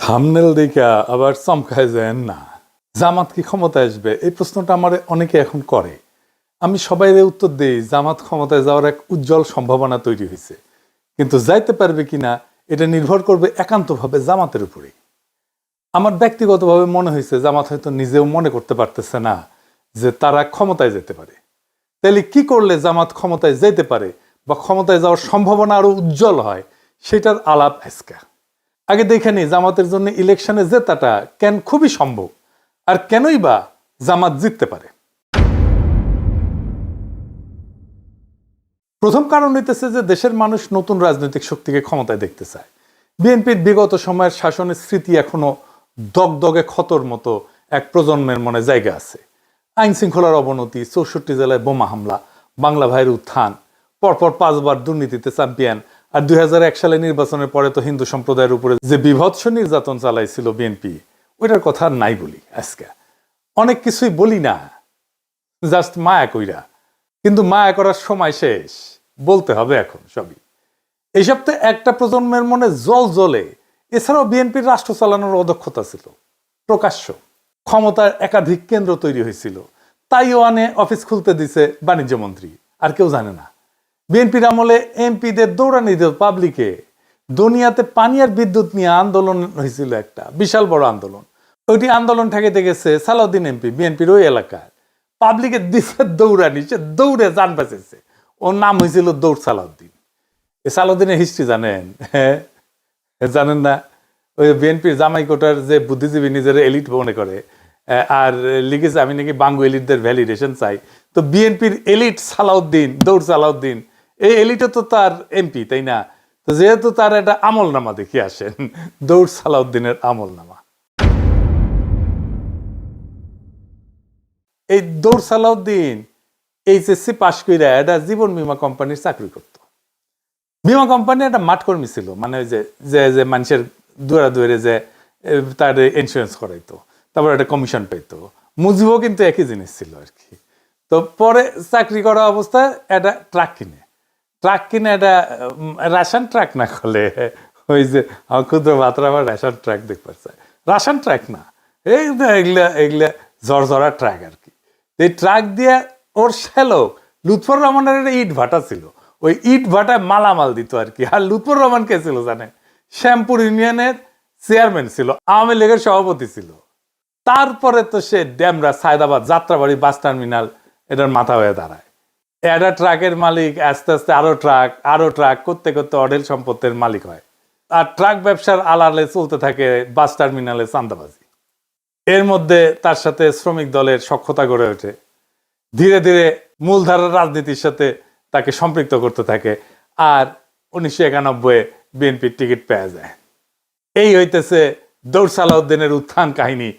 Thumbnail দেখা আবার চমকায় যায় না। জামাত কি ক্ষমতায় আসবে, এই প্রশ্নটা আমার অনেকে এখন করে। আমি সবাইরে উত্তর দিই, জামাত ক্ষমতায় যাওয়ার এক উজ্জ্বল সম্ভাবনা তৈরি হয়েছে, কিন্তু যাইতে পারবে কিনা এটা নির্ভর করবে একান্তভাবে জামাতের উপরে। আমার ব্যক্তিগতভাবে মনে হয়েছে জামাত হয়তো নিজেও মনে করতে পারতেছে না যে তারা ক্ষমতায় যেতে পারে। তাহলে কি করলে জামাত ক্ষমতায় যেতে পারে বা ক্ষমতায় যাওয়ার সম্ভাবনা আরো উজ্জ্বল হয়, সেটার আলাপ আজকে। আগে দেখে নি জামাতের জন্য ইলেকশনে জেতাটা কেন খুবই সম্ভব, আর কেনই বা জামাত জিততে পারে। প্রথম কারণ হইতেছে যে দেশের মানুষ নতুন রাজনৈতিক শক্তিকে ক্ষমতায় দেখতে চায়। বিএনপির বিগত সময়ের শাসনের স্মৃতি এখনো দগদগে ক্ষতর মতো এক প্রজন্মের মনে জায়গা আছে। আইন শৃঙ্খলার অবনতি, 64 জেলায় বোমা হামলা, বাংলা ভাইয়ের উত্থান, পরপর 5 বার দুর্নীতিতে চ্যাম্পিয়ন, আর 2001 সালে নির্বাচনের পরে তো হিন্দু সম্প্রদায়ের উপরে যে বিভৎস নির্যাতন চালাইছিল বিএনপি, ওইটার কথা আর নাই বলি। আজকে অনেক কিছুই বলি না, জাস্ট মায়া কইরা, কিন্তু মায়া করার সময় শেষ, বলতে হবে এখন সবই। এইসব তো একটা প্রজন্মের মনে জল জ্বলে। এছাড়াও বিএনপির রাষ্ট্র চালানোর অদক্ষতা ছিল প্রকাশ্য। ক্ষমতার একাধিক কেন্দ্র তৈরি হয়েছিল, তাইওয়ানে অফিস খুলতে দিছে বাণিজ্য মন্ত্রী, আর কেউ জানে না। বিএনপির আমলে এমপিদের দৌড়ানি দিল পাবলিকে। দুনিয়াতে পানি আর বিদ্যুৎ নিয়ে আন্দোলন হয়েছিল, একটা বিশাল বড় আন্দোলন। ওইটি আন্দোলন ঠেকাইতে গেছে সালাউদ্দিন এমপি, বিএনপির ওই এলাকায়। পাবলিকের দিছে দৌড়ানি, সে দৌড়ে যান বাঁচেছে। ওর নাম হয়েছিল দৌড় সালাউদ্দিন। এ সালাউদ্দিনের হিস্ট্রি জানেন? হ্যাঁ, জানেন না? ওই বিএনপির জামাই কোটার যে বুদ্ধিজীবী নিজের এলিট মনে করে, আর লিখেছে আমি নাকি বাঙ্গু এলিটদের ভ্যালিডেশন চাই। তো বিএনপির এলিট সালাউদ্দিন, দৌড় সালাউদ্দিন, এই এলিটও তো তার এমপি, তাই না? তো যেহেতু তার একটা আমলনামা দেখে আসেন, দৌড় সালাউদ্দিনের আমলনামা। এই দৌড় সালাউদ্দিন এইচএসসি পাশ করে একটা জীবন বীমা কোম্পানির চাকরি করত। বীমা কোম্পানি একটা মাঠকর্মী ছিল, মানে ওই যে যে মানুষের দুয়ারে দুয়ারে যে তার ইন্স্যুরেন্স করাইতো, তারপর একটা কমিশন পাইতো। মুজিবও কিন্তু একই জিনিস ছিল আর কি। তো পরে চাকরি করা অবস্থায় একটা ট্রাক কিনে একটা রাশন ট্রাক না খোলে, ওই যে ক্ষুদ্র ভাতরা আবার রাশন ট্রাক দেখতে পাচ্ছে, রাশন ট্রাক না, এই এগুলা ঝরঝরা ট্রাক আর কি। এই ট্রাক দিয়ে ওর শ্যালক লুৎফর রহমানের একটা ইট ভাটা ছিল, ওই ইট ভাটায় মালামাল দিত আর কি। আর লুৎফর রহমান কে ছিল জানেন? শ্যামপুর ইউনিয়নের চেয়ারম্যান ছিল, আওয়ামী লীগের সভাপতি ছিল। তারপরে তো সে ড্যামরা, সায়দাবাদ, যাত্রাবাড়ি বাস টার্মিনাল এটার মাথা হয়ে দাঁড়ায়। একটা ট্রাকের মালিক আস্তে আস্তে আরো ট্রাক করতে করতে অঢেল সম্পত্তির মালিক হয়। আর ট্রাক ব্যবসার আড়ালে চলতে থাকে বাস টার্মিনালে চাঁদাবাজি। এর মধ্যে তার সাথে শ্রমিক দলের সখ্যতা গড়ে ওঠে। ধীরে ধীরে মূলধারার রাজনীতির সাথে তাকে সম্পৃক্ত করতে থাকে, আর 1991 বিএনপির টিকিট পেয়ে যায়। এই হইতেছে দৌড় সালাউদ্দিনের উত্থান কাহিনী,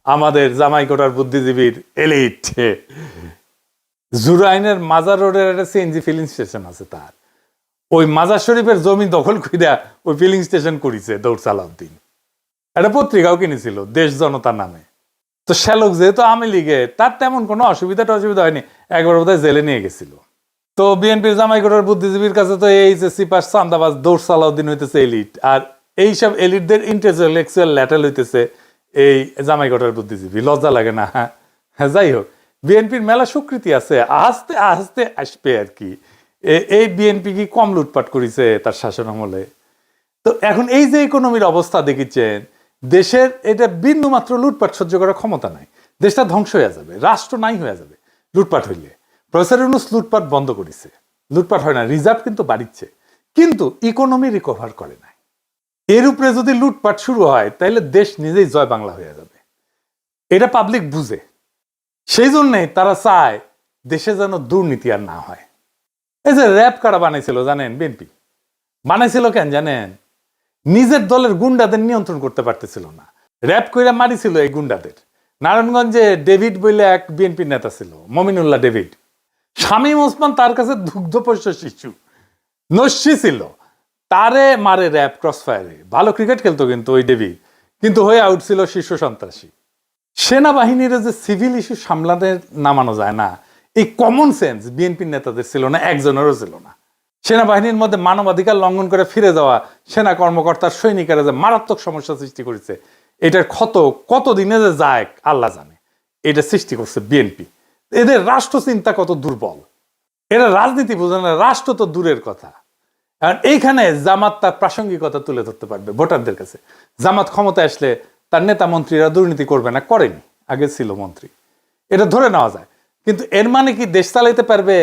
আমাদের জামাইকোটার বুদ্ধিজীবীর এলিট। জুরাইনের মাজার রোডের একটা সিএনজি ফিলিং স্টেশন আছে তার, ওই মাজার শরীফের জমি দখল কইরা ওই ফিলিং স্টেশন করেছে দৌড় সালাউদ্দিন। একটা পত্রিকাও কিনেছিল দেশ জনতা নামে। তো শ্যালক যেহেতু আওয়ামী লীগে, তার তেমন কোনো অসুবিধা হয়নি, একবার বোধহয় জেলে নিয়ে গেছিল। তো বিএনপির জামাইকোটার বুদ্ধিজীবীর কাছে তো এইচএসসি পাস চান্দাবাজ দৌড় সালাউদ্দিন হইতেছে এলিট, আর এইসব এলিটদের ইন্টেলেকচুয়াল ল্যাটেল হইতেছে এই জামাইকোটার বুদ্ধিজীবী। লজ্জা লাগে না? হ্যাঁ, যাই হোক, বিএনপির মেলা স্বীকৃতি আছে, আস্তে আস্তে আসবে আর কি। এই বিএনপি কি কম লুটপাট করেছে তার শাসন আমলে? তো এখন এই যে ইকোনমির অবস্থা দেখিচ্ছেন, দেশের এটা বিন্দু মাত্র লুটপাট সহ্য করার ক্ষমতা নাই। দেশটা ধ্বংস হয়ে যাবে, রাষ্ট্র নাই হয়ে যাবে লুটপাট হইলে। প্রফেসর ইউনূস লুটপাট বন্ধ করেছে, লুটপাট হয় না, রিজার্ভ কিন্তু বাড়িচ্ছে, কিন্তু ইকোনমি রিকভার করে নাই। এর উপরে যদি লুটপাট শুরু হয়, তাহলে দেশ নিজেই জয় বাংলা হয়ে যাবে। এটা পাবলিক বুঝে, সেই জন্যে তারা চায় দেশে যেন দুর্নীতি আর না হয়। এই যে র্যাব কারা বানাইছিল জানেন? বিএনপি বানাইছিল কেন জানেন? নিজের দলের গুন্ডাদের নিয়ন্ত্রণ করতে পারতেছিল না, র্যাব কইরা মারিছিল এই গুন্ডাদের। নারায়ণগঞ্জে ডেভিড বইলে এক বিএনপির নেতা ছিল, মমিনুল্লাহ ডেভিড। শামীম ওসমান তার কাছে দুগ্ধপোষ্য শিশু, নস্যি ছিল, তারে মারে র্যাব ক্রসফায়ারে। ভালো ক্রিকেট খেলতো কিন্তু ওই ডেভিড, কিন্তু হয়ে আউট ছিল শীর্ষ সন্ত্রাসী। সেনাবাহিনীর যে সিভিল ইস্যু সামলাতে নামানো যায় না, এই কমন সেন্স বিএনপির নেতাদের ছিল না, একজনেরও ছিল না। সেনাবাহিনীর মধ্যে মানবাধিকার লঙ্ঘন করে ফিরে যাওয়া সেনা কর্মকর্তার সৈনিকেরা যে মারাত্মক সমস্যা সৃষ্টি করেছে, এটার ক্ষত কতদিনে যে যায় আল্লাহ জানে। এটা সৃষ্টি করছে বিএনপি। এদের রাষ্ট্র চিন্তা কত দুর্বল, এরা রাজনীতি বোঝে না, রাষ্ট্র তো দূরের কথা। আর এইখানে জামাত তার প্রাসঙ্গিকতা তুলে ধরতে পারবে ভোটারদের কাছে। জামাত ক্ষমতায় আসলে তার নেতা মন্ত্রীরা দুর্নীতি করবে না, করেনি, আগে ছিল মন্ত্রী, এটা ধরে নেওয়া যায়। কিন্তু এর মানে কি দেশ চালাইতে পারবে?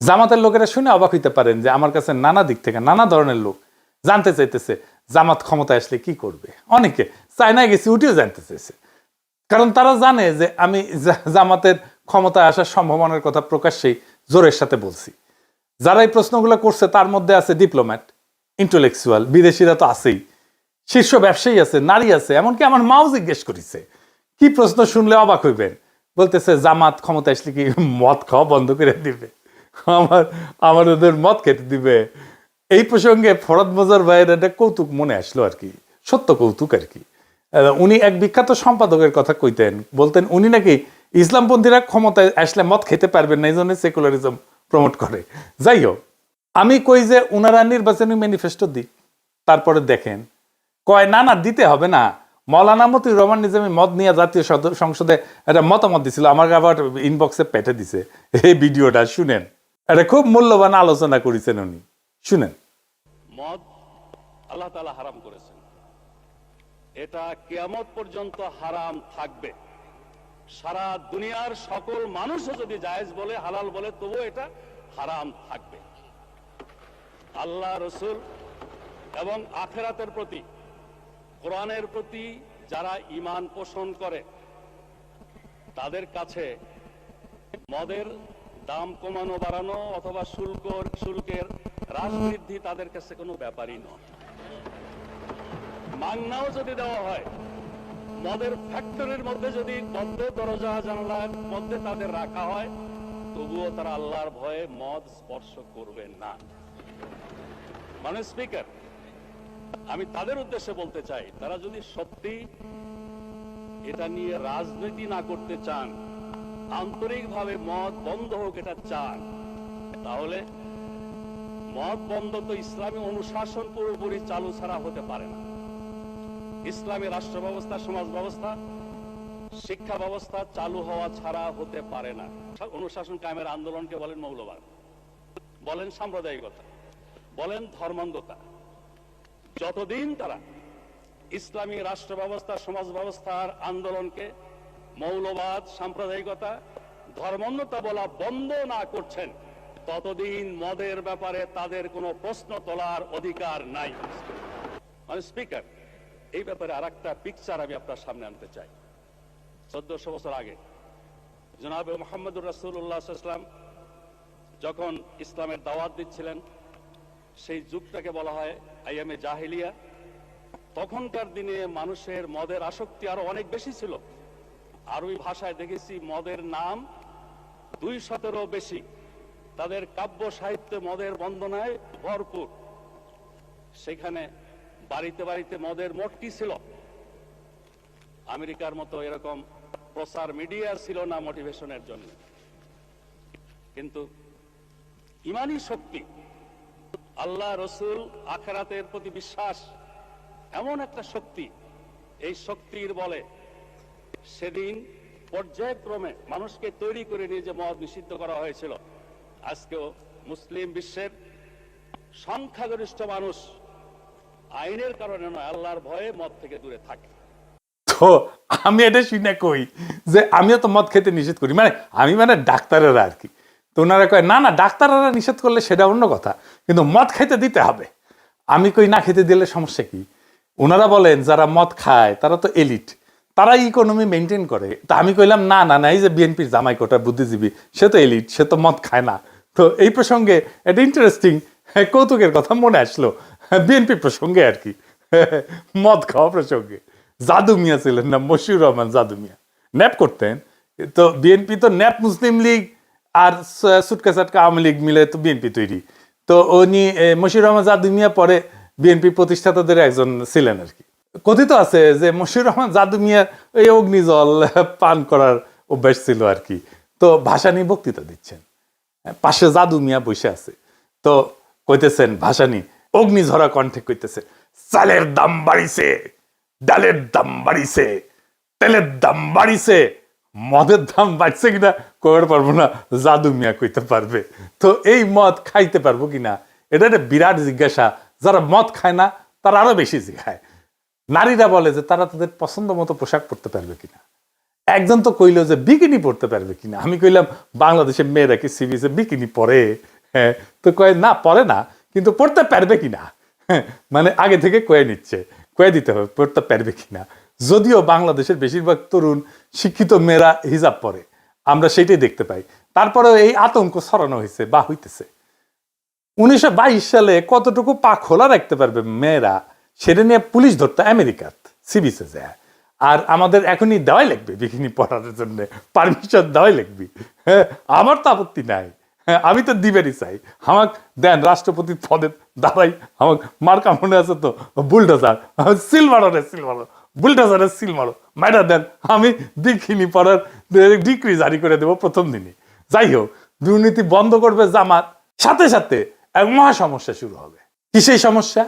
জামাতের লোকেরা শুনে অবাক হইতে পারেন যে আমার কাছে নানা দিক থেকে নানা ধরনের লোক জানতে চাইতেছে জামাত ক্ষমতায় আসলে কি করবে। অনেকে চায়নায় গেছি উঠেও জানতে চাইছে, কারণ তারা জানে যে আমি জামাতের ক্ষমতায় আসার সম্ভাবনার কথা প্রকাশ্যেই জোরের সাথে বলছি। যারা এই প্রশ্নগুলো করছে তার মধ্যে আছে ডিপ্লোম্যাট, ইন্টেলেকচুয়াল, বিদেশিরা তো আছেই, শীর্ষ ব্যবসায়ী আছে, নারী আছে, এমনকি আমার মাও জিজ্ঞেস করেছে। কি প্রশ্ন শুনলে অবাক হইবেন, বলতেছে জামাত ক্ষমতায় আসলে কি মদ খাওয়া বন্ধ করে দিবে, আমার ওদের মদ খেতে দিবে। এই প্রসঙ্গে ফরদ মজার ভাইয়ের একটা কৌতুক মনে আসলো আর কি, সত্য কৌতুক আর কি। উনি এক বিখ্যাত সম্পাদকের কথা কইতেন, বলতেন উনি নাকি ইসলামপন্থীরা ক্ষমতায় আসলে মদ খেতে পারবেন না, এই জন্য সেকুলারিজম প্রমোট করে। যাই হোক, আমি কই যে উনারা নির্বাচনী ম্যানিফেস্টো দিক, তারপরে দেখেন কয় না না দিতে হবে না। মৌলানা মতিউর রহমান নিজামী মদ নিয়ে জাতীয় সংসদে একটা মতামত দিছিল, আমার আবার ইনবক্সে পেঠে দিছে এই ভিডিওটা, শুনেন। এটা খুব মূল্যবান আলোচনা করেছেন উনি, শুনেন। মদ আল্লাহ তাআলা হারাম করেছেন, এটা কিয়ামত পর্যন্ত হারাম থাকবে। সারা দুনিয়ার সকল মানুষও যদি জায়েজ বলে, হালাল বলে, তবুও এটা হারাম থাকবে। আল্লাহ, রসুল এবং আখিরাতের প্রতি, কোরআনের প্রতি যারা ঈমান পোষণ করে তাদের কাছে মদের দাম কমানো বাড়ানো অথবা শুল্কের হ্রাস বৃদ্ধি তাদের কাছে কোনো ব্যাপারই নয়। মাংনাও যদি দেওয়া হয়, মদের ফ্যাক্টরির মধ্যে যদি বদ্ধ দরজা জানালার মধ্যে তাদের রাখা হয়, তবুও তারা আল্লাহর ভয়ে মদ স্পর্শ করবেন না। মানে স্পিকার, আমি তাদের উদ্দেশ্যে বলতে চাই, তারা যদি সত্যি এটা নিয়ে রাজনীতি না করতে চান, আন্তরিকভাবে মদ বন্ধ হোক এটা চান, তাহলে মদ বন্ধ তো ইসলামী অনুশাসন পুরোপুরি চালু ছাড়া হতে পারে না। ইসলামী রাষ্ট্র ব্যবস্থা, সমাজ ব্যবস্থা, শিক্ষা ব্যবস্থা চালু হওয়া ছাড়া হতে পারে না। অনুশাসন কায়েমের আন্দোলনকে বলেন মৌলবাদ, বলেন সাম্প্রদায়িকতা, বলেন ধর্মান্ধতা। যতদিন তারা ইসলামী রাষ্ট্র ব্যবস্থা, সমাজ ব্যবস্থার আন্দোলনকে মৌলবাদ, সাম্প্রদায়িকতা, ধর্মান্ধতা বলা বন্ধ না করছেন, ততদিন মদের ব্যাপারে তাদের কোনো প্রশ্ন তোলার অধিকার নাই। মানে স্পিকার, এই ব্যাপারে আর একটা পিকচার আমি আপনার সামনে আনতে চাই। 1400 বছর আগে জনাবে মুহাম্মদুর রাসূলুল্লাহ সাল্লাল্লাহু আলাইহি ওয়াসাল্লাম যখন ইসলামের দাওয়াত দিচ্ছিলেন, সেই যুগটাকে বলা হয় আইয়ামে জাহিলিয়া। তখনকার দিনে মানুষের মদের আসক্তি আরো অনেক বেশি ছিল। আরবি ভাষায় দেখেছি মদের নাম 200-এরও বেশি। তাদের কাব্য সাহিত্যে মদের বন্দনায় ভরপুর। সেখানে বাড়িতে বাড়িতে মদের মটকি ছিল। আমেরিকার মতো এরকম প্রচার মিডিয়া ছিল না মোটিভেশনের জন্য, কিন্তু ইমানি শক্তি, আল্লাহ, রসুল, আখিরাতের প্রতি বিশ্বাস এমন একটা শক্তি, এই শক্তির বলে সেদিন পর্যায়ক্রমে মানুষকে তৈরি করে নিয়ে যে মদ নিষিদ্ধ করা হয়েছিল। আজকেও মুসলিম বিশ্বের সংখ্যাগরিষ্ঠ মানুষ আইনের কারণে নয়, আল্লাহর ভয়ে মদ থেকে দূরে থাকে। তো আমি এটা শুনে কই যে আমিও তো মদ খেতে নিষেধ করি, মানে ডাক্তারেরা আর কি। তো ওনারা কয় না না, ডাক্তাররা নিষেধ করলে সেটা অন্য কথা, কিন্তু মদ খেতে দিতে হবে। আমি কই না, খেতে দিলে সমস্যা কি? ওনারা বলেন যারা মদ খায় তারা তো এলিট, তারা ইকোনমি মেনটেন করে। তা আমি কইলাম না না না, এই যে বিএনপির জামাই কোটা বুদ্ধিজীবী, সে তো এলিট, সে তো মদ খায় না। তো এই প্রসঙ্গে একটা ইন্টারেস্টিং কৌতুকের কথা মনে আসলো, বিএনপি প্রসঙ্গে আর কি, মদ খাওয়া প্রসঙ্গে। জাদু মিয়া ছিলেন না, মশিউর রহমান জাদু মিয়া, ন্যাপ করতেন। তো বিএনপি তো ন্যাপ, মুসলিম লীগ আর সুটকা চাটকা আওয়ামী লীগ মিলে তো বিএনপি তৈরি। তো উনি মশিউর রহমান জাদু মিয়া পরে বিএনপি প্রতিষ্ঠাতাদের একজন ছিলেন আর কি। কথিত আছে যে মশিউর রহমান জাদু মিয়ার এই অগ্নিজল পান করার অভ্যাস ছিল আর কি। তো ভাসানী বক্তৃতা দিচ্ছেন, পাশে জাদু মিয়া বসে আছে। তো কইতেছেন ভাসানী অগ্নিঝরা কণ্ঠে কইতেছে, চালের দাম বাড়িছে, ডালের দাম বাড়িছে, তেলের দাম বাড়িছে, মদের দাম বাড়ছে কিনা কইতে পারবো না, জাদু মিয়া কইতে পারবে। তো এই মদ খাইতে পারবো কিনা এটা একটা বিরাট জিজ্ঞাসা। যারা মদ খায় না তারা আরো বেশি জিজ্ঞায়। নারীরা বলে যে তারা তাদের পছন্দ মতো পোশাক পরতে পারবে কিনা। একজন তো কইলো যে বিকিনি পরতে পারবে কিনা। আমি কইলাম বাংলাদেশের মেয়েরা কি সি বিচে বিকিনি পরে? হ্যাঁ, তো কয়ে না পরে না, কিন্তু পড়তে পারবে কিনা। মানে আগে থেকে কয়ে নিচ্ছে, কয়ে দিতে হবে পড়তে পারবে কিনা। যদিও বাংলাদেশের বেশিরভাগ তরুণ শিক্ষিত মেয়েরা হিজাব পরে, আমরা সেটাই দেখতে পাই। তারপরেও এই আতঙ্ক ছড়ানো হয়েছে বা হইতেছে। 1922 সালে কতটুকু পা খোলা রাখতে পারবে মেয়েরা সেটা নিয়ে পুলিশ ধরতে আমেরিকাত সি বিচে যায়। আর আমাদের এখনই দেওয়াই লাগবে বিকিনি পরার জন্য, পারমিশন দেওয়াই লাগবে। হ্যাঁ, আমার তো আপত্তি নাই, হ্যাঁ, আমি তো দিবেরই চাই। আমাকে দেন রাষ্ট্রপতি পদে দাঁড়াই, আমাকে মার্কা মনে আছে তো, বুলডোজার, সিল মারো রে সিল মারো, বুলডোজারের সিল মারো, মাইরা দেন, আমি বিকিনি পরার ডিক্রি জারি করে দেবো প্রথম দিনই। যাই হোক, দুর্নীতি বন্ধ করবে জামাত, সাথে সাথে এক মহা সমস্যা শুরু হবে। কি সেই সমস্যা?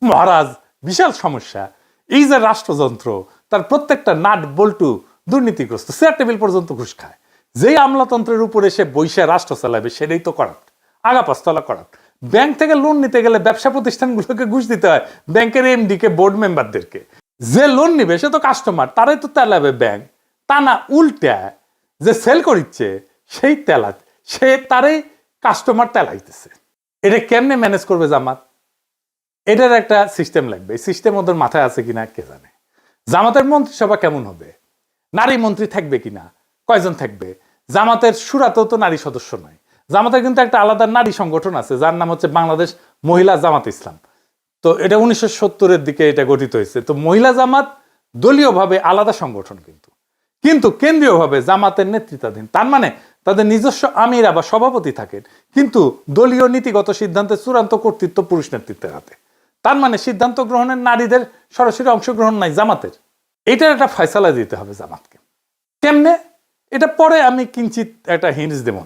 মহারাজ, বিশাল সমস্যা। এই যে রাষ্ট্রযন্ত্র, তার প্রত্যেকটা নাট বল্টু দুর্নীতিগ্রস্ত, চেয়ার টেবিল পর্যন্ত ঘুষ খায়। যেই আমলাতন্ত্রের উপরে সে বৈশা রাষ্ট্র চালাবে সেটাই তো করাপ্ট, আগা পাঁচতলা করাপ্ট। ব্যাংক থেকে লোন নিতে গেলে ব্যবসা প্রতিষ্ঠানগুলোকে ঘুষ দিতে হয়, ব্যাংকের এমডি কে, বোর্ড মেম্বারদেরকে। যে লোন নিবে সে তো কাস্টমার, তারাই তো তেলাবে ব্যাংক। তা না, উল্টা যে সেল করিচ্ছে সেই তেলা, সে তারাই কাস্টমার তেলাইতেছে। এটা কেমনে ম্যানেজ করবে জামাত? এটার একটা সিস্টেম লাগবে। এই সিস্টেম ওদের মাথায় আছে কিনা কে জানে। জামাতের মন্ত্রিসভা কেমন হবে? নারী মন্ত্রী থাকবে কিনা, কয়জন থাকবে? জামাতের সুরাতেও তো নারী সদস্য নয়। জামাতের কিন্তু একটা আলাদা নারী সংগঠন আছে যার নাম হচ্ছে বাংলাদেশ মহিলা জামাত ইসলাম। তো এটা 1970-এর দিকে এটা গঠিত হয়েছে। তো মহিলা জামাত দলীয়ভাবে আলাদা সংগঠন, কিন্তু কেন্দ্রীয়ভাবে জামাতের নেতৃত্বাধীন। তার মানে তাদের নিজস্ব আমিরা বা সভাপতি থাকেন, কিন্তু দলীয় নীতিগত সিদ্ধান্তের চূড়ান্ত কর্তৃত্ব পুরুষ নেতৃত্বের হাতে। তার মানে সিদ্ধান্ত গ্রহণের নারীদের সরাসরি অংশগ্রহণ নাই জামাতের। এটার একটা ফয়সালা দিতে হবে জামাতকে। কেমনে? এটা পরে আমি কিঞ্চিত একটা হিন্টস দেব।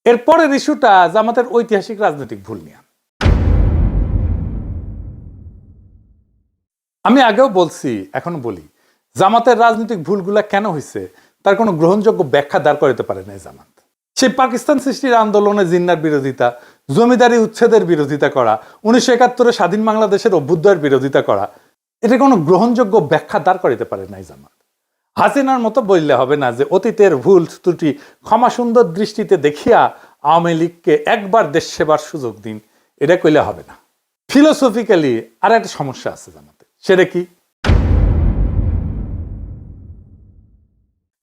এরপরের ইস্যুটা জামাতের ঐতিহাসিক রাজনৈতিক ভুল নিয়ে। আমি আগেও বলছি, এখনো বলি, জামাতের রাজনৈতিক ভুলগুলা কেন হয়েছে তার কোনো গ্রহণযোগ্য ব্যাখ্যা দাঁড় করাতে পারে না জামাত। সেই পাকিস্তান সৃষ্টির আন্দোলনে জিন্নার বিরোধিতা, জমিদারি উচ্ছেদের বিরোধিতা করা, 1971-এ স্বাধীন বাংলাদেশের অভ্যুদয়ের বিরোধিতা করা, এটা কোনো গ্রহণযোগ্য ব্যাখ্যা দাঁড় করাতে পারে নাই জামাত। হাসিনার মতো বললে হবে না যে অতীতের ভুল ত্রুটি ক্ষমা সুন্দর দৃষ্টিতে দেখিয়া আওয়ামী লীগকে একবার দেশ সেবার সুযোগ দিন, এটা কইলে হবে না। ফিলোসফিক্যালি আর একটা সমস্যা আছে জামাতে। সেটা কি?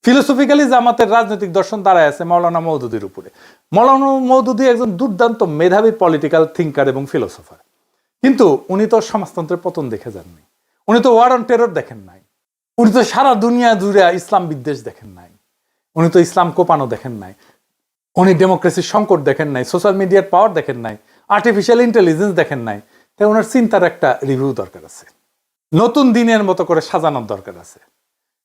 ফিলোসফিক্যালি জামাতের রাজনৈতিক দর্শন দাঁড়ায় আছে মৌলানা মওদুদির উপরে। মৌলানা মওদুদি একজন দুর্দান্ত মেধাবী পলিটিক্যাল থিঙ্কার এবং ফিলোসফার, কিন্তু উনি তো সমাজতন্ত্রের পতন দেখে যাননি, উনি তো ওয়ার অন টেরর দেখেন নাই, উনি তো সারা দুনিয়া জুড়ে ইসলাম বিদ্বেষ দেখেন নাই, উনি তো ইসলাম কোপানো দেখেন নাই, উনি ডেমোক্রেসির সংকট দেখেন নাই, সোশ্যাল মিডিয়ার পাওয়ার দেখেন নাই, আর্টিফিশিয়াল ইন্টেলিজেন্স দেখেন নাই। তাই ওনার চিন্তার একটা রিভিউ দরকার আছে, নতুন দিনের মতো করে সাজানোর দরকার আছে।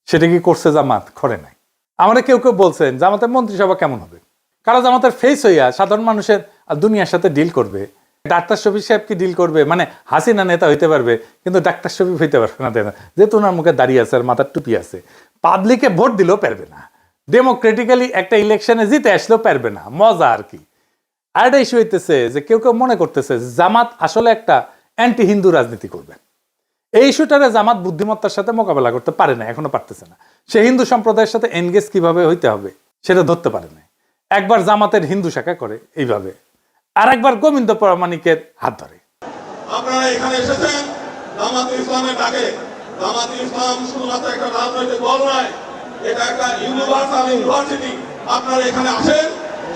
সেটা কি করছে জামাত? করে নাই। আমরা কেউ কেউ বলছেন জামাতের মন্ত্রিসভা কেমন হবে, কারণ জামাতের ফেস হইয়া সাধারণ মানুষের দুনিয়ার সাথে ডিল করবে। ডাক্তার শফিক সাহেব কি ডিল করবে? মানে হাসিনা নেতা হইতে পারবে, কিন্তু ডাক্তার শফিক হইতে পারবে না, যেহেতু ওনার মুখে দাঁড়িয়ে আছে আর মাথার টুপি আছে। পাবলিকে ভোট দিলেও পারবে না, ডেমোক্রেটিক্যালি একটা ইলেকশনে জিতে আসলেও পারবে না। মজা আর কি। আর একটা ইস্যু হইতেছে যে কেউ কেউ মনে করতেছে জামাত আসলে একটা অ্যান্টি হিন্দু রাজনীতি করবে। এই ইস্যুটারে জামাত বুদ্ধিমত্তার সাথে মোকাবেলা করতে পারে না, এখনো পারতেছে না। সে হিন্দু সম্প্রদায়ের সাথে এনগেজ কিভাবে হইতে হবে সেটা ধরতে পারে না। একবার জামাতের হিন্দু শাখা করে এইভাবে, আর একবার গোবিন্দ প্রামাণিকের হাত ধরে। আপনারা এখানে এসেছেন জামাতুল ইসলামের ডাকে। জামাতুল ইসলাম শুধুমাত্র একটা রাজনৈতিক দল নয়, এটা একটা ইউনিভার্সাল ইউনিভার্সিটি। আপনারা এখানে আসেন,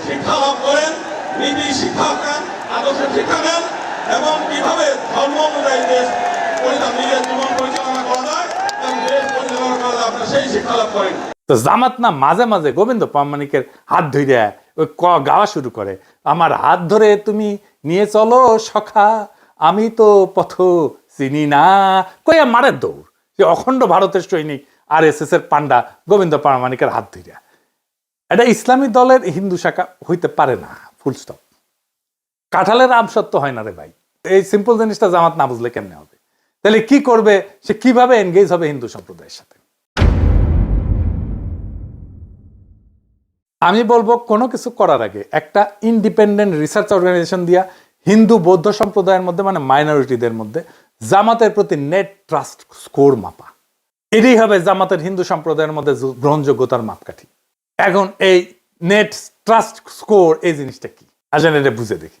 শিক্ষা লাভ করেন, নীতি শিক্ষা নেন, আদর্শের শিক্ষা নেন, এবং কিভাবে ধর্ম অনুযায়ী দেশ নিজের জীবন পরিচালনা করা যায় এবং দেশ পরিচালনা করা যায়, আপনারা সেই শিক্ষা লাভ করেন। তো জামাত না মাঝে মাঝে গোবিন্দ প্রামাণিকের হাত ধরে ওই গাওয়া শুরু করে, আমার হাত ধরে তুমি নিয়ে চলো সখা, আমি তো পথ চিনি না, কইয়া মারের দৌড়। সে অখণ্ড ভারতের সৈনিক RSS এর পান্ডা গোবিন্দ প্রামাণিকের হাত ধরিয়া। এটা ইসলামী দলের হিন্দু শাখা হইতে পারে না, ফুল স্টপ। কাঁঠালের আম সত্য হয় না রে ভাই। এই সিম্পল জিনিসটা জামাত না বুঝলে কেমনে হবে? তাহলে কি করবে সে, কিভাবে এনগেজ হবে হিন্দু সম্প্রদায়ের সাথে? আমি বলবো কোনো কিছু করার আগে একটা ইন্ডিপেন্ডেন্ট রিসার্চ অর্গানাইজেশন দিয়া হিন্দু বৌদ্ধ সম্প্রদায়ের মধ্যে, মানে মাইনরিটিদের মধ্যে জামাতের প্রতি নেট ট্রাস্ট স্কোর মাপা। এটাই হবে জামাতের হিন্দু সম্প্রদায়ের মধ্যে গ্রহণযোগ্যতার মাপকাঠি। এখন এই নেট ট্রাস্ট স্কোর এই জিনিসটা কি, আসলে এটা বুঝে দেখি।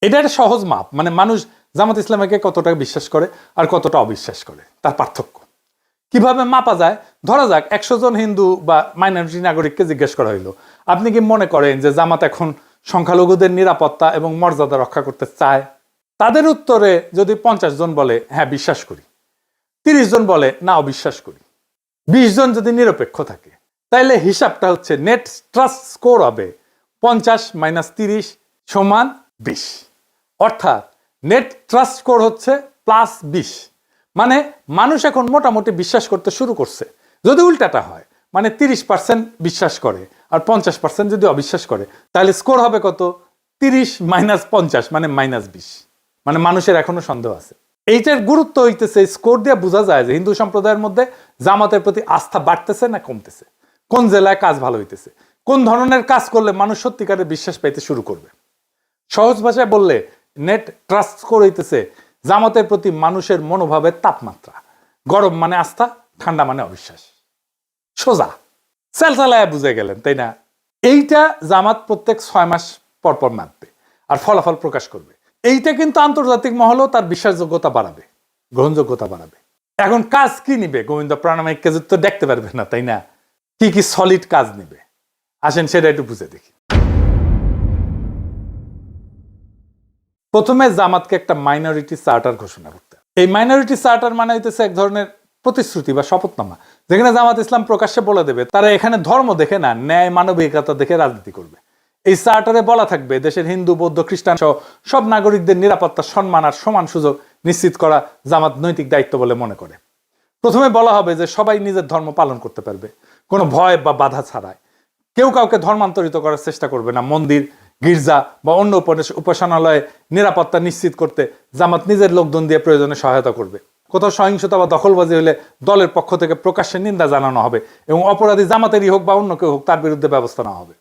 এটা একটা সহজ মাপ, মানে মানুষ জামাত ইসলামকে কতটা বিশ্বাস করে আর কতটা অবিশ্বাস করে তার পার্থক্য কিভাবে মাপা যায়। ধরা যাক 100 জন হিন্দু বা মাইনরিটি নাগরিককে জিজ্ঞেস করা হইলো, আপনি কি মনে করেন যে জামাত এখন সংখ্যালঘুদের নিরাপত্তা এবং মর্যাদা রক্ষা করতে চায়? তাদের উত্তরে যদি 50 জন বলে হ্যাঁ বিশ্বাস করি, 30 জন বলে না অবিশ্বাস করি, 20 জন যদি নিরপেক্ষ থাকে, তাইলে হিসাবটা হচ্ছে নেট ট্রাস্ট স্কোর হবে 50 - 30 = 20। অর্থাৎ নেট ট্রাস্ট স্কোর হচ্ছে +20। মানে মানুষ এখন মোটামুটি বিশ্বাস করতে শুরু করছে। যদি উল্টাটা হয়, মানে 30% বিশ্বাস করে আর 50% যদি অবিশ্বাস করে, তাহলে স্কোর হবে কত? 30 - 50 মানে -20। মানে মানুষের এখনো সন্দেহ আছে। এইটার গুরুত্ব হইতেছে স্কোর দিয়ে বোঝা যায় যে হিন্দু সম্প্রদায়ের মধ্যে জামাতের প্রতি আস্থা বাড়তেছে না কমতেছে, কোন জেলায় কাজ ভালো হইতেছে, কোন ধরনের কাজ করলে মানুষ সত্যিকারের বিশ্বাস পাইতে শুরু করবে। সহজ ভাষায় বললে নেট ট্রাস্ট স্কোর হইতেছে জামাতের প্রতি মানুষের মনোভাবের তাপমাত্রা। গরম মানে আস্থা, ঠান্ডা মানে অবিশ্বাস। সোজা সেলসালায় বুঝে গেলেন, তাই না? এইটা জামাত প্রত্যেক 6 মাস পর পর মাপবে আর ফলাফল প্রকাশ করবে। এইটা কিন্তু আন্তর্জাতিক মহলেও তার বিশ্বাসযোগ্যতা বাড়াবে, গ্রহণযোগ্যতা বাড়াবে। এখন কাজ কি নিবে? গোবিন্দ প্রামাণিককে তো দেখতে পারবে না, তাই না? কি কি সলিড কাজ নিবে, আসেন সেটা একটু বুঝে দেখি। প্রথমে জামাতকে একটা মাইনরিটি চার্টার ঘোষণা করতে। এই মাইনরিটি চার্টার মানে হইতেছে এক ধরনের প্রতিশ্রুতি বা শপথনামা, যেখানে জামাত ইসলাম প্রকাশ্যে বলে দেবে তারা এখানে ধর্ম দেখে না, ন্যায় মানবিকতা দেখে রাজনীতি করবে। এই চার্টারে বলা থাকবে দেশের হিন্দু বৌদ্ধ খ্রিস্টান সহ সব নাগরিকদের নিরাপত্তা, সম্মান আর সমান সুযোগ নিশ্চিত করা জামাত নৈতিক দায়িত্ব বলে মনে করে। প্রথমে বলা হবে যে সবাই নিজের ধর্ম পালন করতে পারবে কোনো ভয় বা বাধা ছাড়াই। কেউ কাউকে ধর্মান্তরিত করার চেষ্টা করবে না। মন্দির, গির্জা বা অন্য উপাসনালয়ে নিরাপত্তা নিশ্চিত করতে জামাত নিজের লোকজন দিয়ে প্রয়োজনে সহায়তা করবে। কোথাও সহিংসতা বা দখলবাজি হলে দলের পক্ষ থেকে প্রকাশ্যে নিন্দা জানানো হবে এবং অপরাধী জামাতেরই হোক বা অন্য কেউ হোক তার বিরুদ্ধে ব্যবস্থা নেওয়া হবে।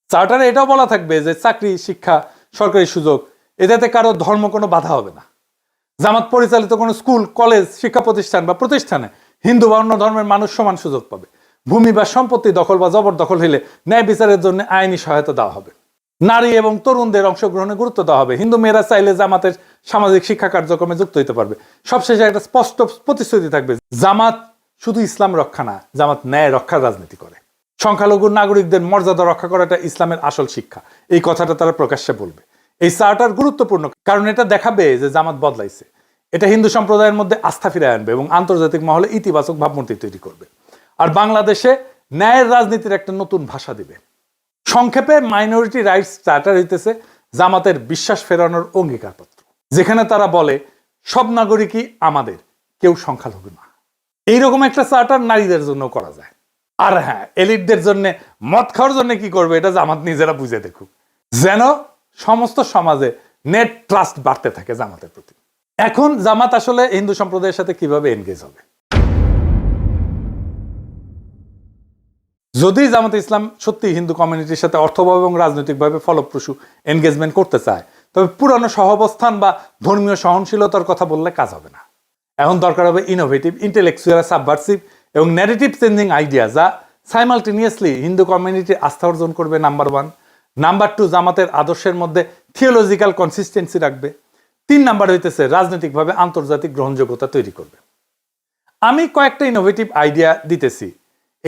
চার্টারে এটাও বলা থাকবে যে চাকরি, শিক্ষা, সরকারি সুযোগ এটাতে কারো ধর্ম কোনো বাধা হবে না। জামাত পরিচালিত কোনো স্কুল, কলেজ, শিক্ষা প্রতিষ্ঠান বা প্রতিষ্ঠানে হিন্দু বা অন্য ধর্মের মানুষ সমান সুযোগ পাবে। ভূমি বা সম্পত্তি দখল বা জবরদখল হলে ন্যায় বিচারের জন্য আইনি সহায়তা দেওয়া হবে। নারী এবং তরুণদের অংশগ্রহণে গুরুত্ব দেওয়া হবে। হিন্দু মেয়েরা চাইলে জামাতের সামাজিক শিক্ষা কার্যক্রমে যুক্ত হতে পারবে। সবশেষে একটা স্পষ্ট প্রতিশ্রুতি থাকবে, জামাত শুধু ইসলাম রক্ষা না, জামাত ন্যায় রক্ষার রাজনীতি করে। সংখ্যালঘু নাগরিকদের মর্যাদা রক্ষা করাটা ইসলামের আসল শিক্ষা, এই কথাটা তারা প্রকাশ্যে বলবে। এই চার্টার গুরুত্বপূর্ণ কারণ এটা দেখাবে যে জামাত বদলাইছে। এটা হিন্দু সম্প্রদায়ের মধ্যে আস্থা ফিরিয়ে আনবে এবং আন্তর্জাতিক মহলে ইতিবাচক ভাবমূর্তি তৈরি করবে। আর বাংলাদেশে ন্যায়ের রাজনীতির একটা নতুন ভাষা দিবে। সংক্ষেপে মাইনরিটি রাইটস চার্টার হইতেছে জামাতের বিশ্বাস ফেরানোর অঙ্গীকারপত্র, যেখানে তারা বলে সব নাগরিকই আমাদের, কেউ সংখ্যালঘু না। এইরকম একটা চার্টার নারীদের জন্য করা যায়। আর হ্যাঁ, এলিটদের জন্য মদ খাওয়ার জন্য কি করবে এটা জামাত নিজেরা বুঝে দেখুক, যেন সমস্ত সমাজে নেট ট্রাস্ট বাড়তে থাকে জামাতের প্রতি। এখন জামাত আসলে হিন্দু সম্প্রদায়ের সাথে কিভাবে এনগেজ হবে? যদি জামাত ইসলাম সত্যি হিন্দু কমিউনিটির সাথে অর্থভাবে এবং রাজনৈতিকভাবে ফলপ্রসূ এনগেজমেন্ট করতে চায়, তবে পুরানো সহাবস্থান বা ধর্মীয় সহনশীলতার কথা বললে কাজ হবে না। এখন দরকার হবে ইনোভেটিভ, ইন্টেলেকচুয়াল, সাবভার্সিভ এবং ন্যারেটিভ চেঞ্জিং আইডিয়া, যা সাইমালটেনিয়াসলি হিন্দু কমিউনিটির আস্থা অর্জন করবে, নাম্বার 1। নাম্বার 2, জামাতের আদর্শের মধ্যে থিওলজিক্যাল কনসিস্টেন্সি রাখবে। 3 নাম্বার হইতেছে রাজনৈতিকভাবে আন্তর্জাতিক গ্রহণযোগ্যতা তৈরি করবে। আমি কয়েকটা ইনোভেটিভ আইডিয়া দিতেছি,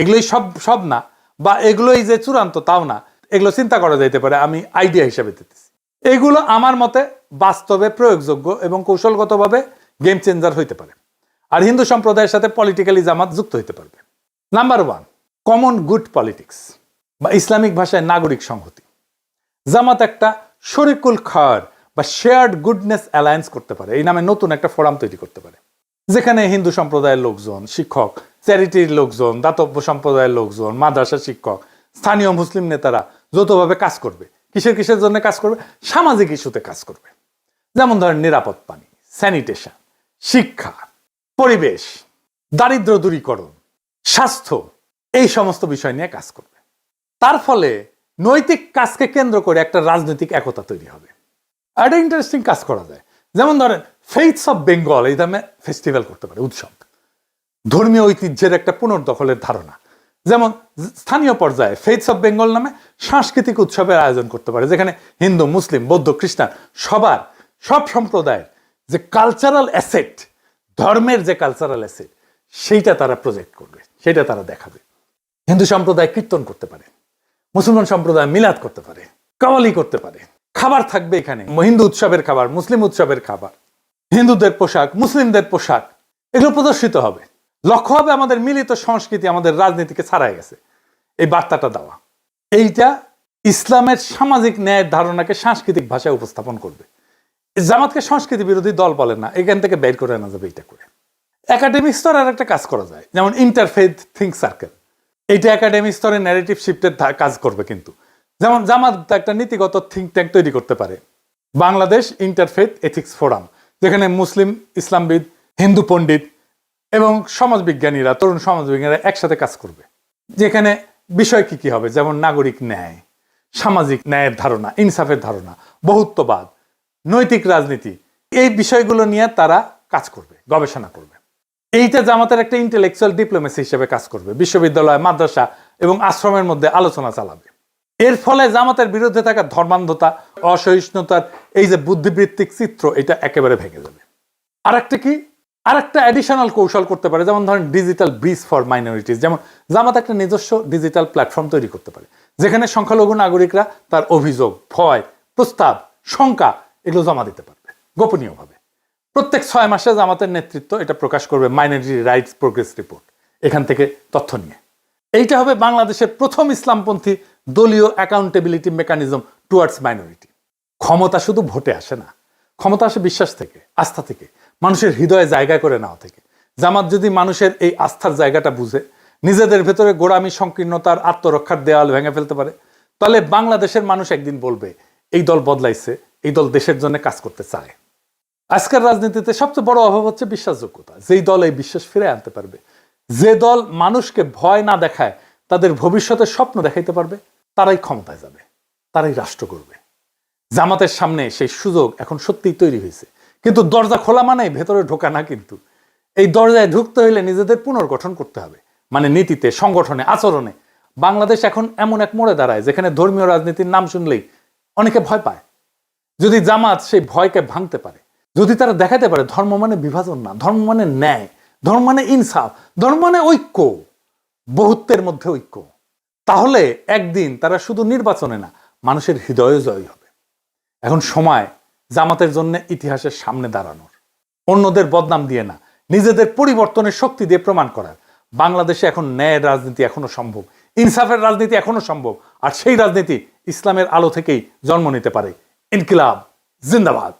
এগুলোই সব না বা এগুলোই যে চূড়ান্ত তাও না, এগুলো চিন্তা করা যাইতে পারে, আমি আইডিয়া হিসাবে দিতেছি। এগুলো আমার মতে বাস্তবে প্রয়োগযোগ্য এবং কৌশলগতভাবে গেম চেঞ্জার হইতে পারে, আর হিন্দু সম্প্রদায়ের সাথে পলিটিক্যালি জামাত যুক্ত হইতে পারবে। নাম্বার 1, কমন গুড পলিটিক্স বা ইসলামিক ভাষায় নাগরিক সংহতি। জামাত একটা শরিকুল খায়র বা শেয়ার্ড গুডনেস অ্যালায়েন্স করতে পারে, এই নামে নতুন একটা ফোরাম তৈরি করতে পারে। যেখানে হিন্দু সম্প্রদায়ের লোকজন, শিক্ষক, চ্যারিটির লোকজন, দাতব্য সম্প্রদায়ের লোকজন, মাদ্রাসা শিক্ষক, স্থানীয় মুসলিম নেতারা যৌথভাবে কাজ করবে। কিসের জন্য কাজ করবে? সামাজিক ইস্যুতে কাজ করবে। যেমন ধরেন নিরাপদ পানি, স্যানিটেশন, শিক্ষা, পরিবেশ, দারিদ্র দূরীকরণ, স্বাস্থ্য, এই সমস্ত বিষয় নিয়ে কাজ করবে। তার ফলে নৈতিক কাজকে কেন্দ্র করে একটা রাজনৈতিক একতা তৈরি হবে। একটা ইন্টারেস্টিং কাজ করা যায়। যেমন ধরেন ফেইথস অফ বেঙ্গল এই নামে ফেস্টিভ্যাল করতে পারে, উৎসব, ধর্মীয় ঐতিহ্যের একটা পুনর্দখলের ধারণা। যেমন স্থানীয় পর্যায়ে ফেইথস অফ বেঙ্গল নামে সাংস্কৃতিক উৎসবের আয়োজন করতে পারে, যেখানে হিন্দু, মুসলিম, বৌদ্ধ, খ্রিস্টান সব সম্প্রদায়ের যে কালচারাল অ্যাসেট, ধর্মের যে কালচারাল অ্যাসেট, সেইটা তারা প্রজেক্ট করবে, সেটা তারা দেখাবে। হিন্দু সম্প্রদায় কীর্তন করতে পারে, মুসলমান সম্প্রদায় মিলাদ করতে পারে, কাওয়ালি করতে পারে, খাবার থাকবে এখানে, হিন্দু উৎসবের খাবার, মুসলিম উৎসবের খাবার, হিন্দুদের পোশাক, মুসলিমদের পোশাক, এগুলো প্রদর্শিত হবে। লক্ষ্য হবে আমাদের মিলিত সংস্কৃতি আমাদের রাজনীতিকে ছাড়াই গেছে, এই বার্তাটা দেওয়া। এইটা ইসলামের সামাজিক ন্যায়ের ধারণাকে সাংস্কৃতিক ভাষায় উপস্থাপন করবে। জামাতকে সংস্কৃতি বিরোধী দল বলে না, এখান থেকে বের করে আনা যাবে। এটা করে একাডেমিক স্তরে আর একটা কাজ করা যায়, যেমন ইন্টারফেথ থিঙ্ক সার্কেল। এইটা একাডেমিক স্তরে ন্যারেটিভ শিফটের কাজ করবে। কিন্তু যেমন জামাত একটা নীতিগত থিঙ্ক ট্যাঙ্ক তৈরি করতে পারে, বাংলাদেশ ইন্টারফেথ এথিক্স ফোরাম, যেখানে মুসলিম, ইসলামবিদ, হিন্দু পণ্ডিত এবং সমাজবিজ্ঞানীরা, তরুণ সমাজবিজ্ঞানীরা একসাথে কাজ করবে। যেখানে বিষয় কি হবে, যেমন নাগরিক ন্যায়, সামাজিক ন্যায়ের ধারণা, ইনসাফের ধারণা, বহুত্ববাদ, নৈতিক রাজনীতি, এই বিষয়গুলো নিয়ে তারা কাজ করবে, গবেষণা করবে। এইটা জামাতের একটা ইন্টেলেকচুয়াল ডিপ্লোমেসি হিসেবে কাজ করবে। বিশ্ববিদ্যালয়, মাদ্রাসা এবং আশ্রমের মধ্যে আলোচনা চালাবে। এর ফলে জামাতের বিরুদ্ধে থাকা ধর্মান্ধতা, অসহিষ্ণুতার এই যে বুদ্ধিবৃত্তিক চিত্র, এটা একেবারে ভেঙে যাবে। আরেকটা অ্যাডিশনাল কৌশল করতে পারে, যেমন ধরেন ডিজিটাল ব্রিজ ফর মাইনরিটিস। যেমন জামাত একটা নিজস্ব ডিজিটাল প্ল্যাটফর্ম তৈরি করতে পারে, যেখানে সংখ্যালঘু নাগরিকরা তার অভিযোগ, ভয়, প্রস্তাব, শঙ্কা এগুলো জমা দিতে পারবে গোপনীয়ভাবে। প্রত্যেক 6 মাসে জামাতের নেতৃত্ব এটা প্রকাশ করবে মাইনরিটি রাইটস প্রোগ্রেস রিপোর্ট, এখান থেকে তথ্য নিয়ে। এইটা হবে বাংলাদেশের প্রথম ইসলামপন্থী দলীয় অ্যাকাউন্টেবিলিটি মেকানিজম টুয়ার্ডস মাইনরিটি। ক্ষমতা শুধু ভোটে আসে না, ক্ষমতা আসে বিশ্বাস থেকে, আস্থা থেকে, মানুষের হৃদয়ে জায়গা করে নেওয়া থেকে। জামাত যদি মানুষের এই আস্থার জায়গাটা বুঝে, নিজেদের ভেতরে গোড়ামি, সংকীর্ণতার, আত্মরক্ষার দেওয়াল ভেঙে ফেলতে পারে, তাহলে বাংলাদেশের মানুষ একদিন বলবে এই দল বদলাইছে, এই দল দেশের জন্য কাজ করতে চায়। আজকের রাজনীতিতে সবচেয়ে বড় অভাব হচ্ছে বিশ্বাসযোগ্যতা। যেই দল এই বিশ্বাস ফিরে আনতে পারবে, যে দল মানুষকে ভয় না দেখায়, তাদের ভবিষ্যতের স্বপ্ন দেখাইতে পারবে, তারাই ক্ষমতায় যাবে, তারাই রাষ্ট্র করবে। জামাতের সামনে সেই সুযোগ এখন সত্যিই তৈরি হয়েছে। কিন্তু দরজা খোলা মানে ভেতরে ঢোকা না। কিন্তু এই দরজায় ঢুকতে হইলে নিজেদের পুনর্গঠন করতে হবে, মানে নীতিতে, সংগঠনে, আচরণে। বাংলাদেশ এখন এমন এক মোড়ে দাঁড়ায় যেখানে ধর্মীয় রাজনীতির নাম শুনলেই অনেকে ভয় পায়। যদি জামাত সেই ভয়কে ভাঙতে পারে, যদি তারা দেখাতে পারে ধর্ম মানে বিভাজন না, ধর্ম মানে ন্যায়, ধর্ম মানে ইনসাফ, ধর্ম মানে ঐক্য, বহুত্বের মধ্যে ঐক্য, তাহলে একদিন তারা শুধু নির্বাচনে না, মানুষের হৃদয়ে জয়ী হবে। এখন সময় জামাতের জন্য ইতিহাসের সামনে দাঁড়ানোর, অন্যদের বদনাম দিয়ে না, নিজেদের পরিবর্তনের শক্তি দিয়ে প্রমাণ করার। বাংলাদেশে এখন ন্যায়ের রাজনীতি এখনো সম্ভব, ইনসাফের রাজনীতি এখনো সম্ভব। আর সেই রাজনীতি ইসলামের আলো থেকেই জন্ম নিতে পারে। ইনকিলাব জিন্দাবাদ।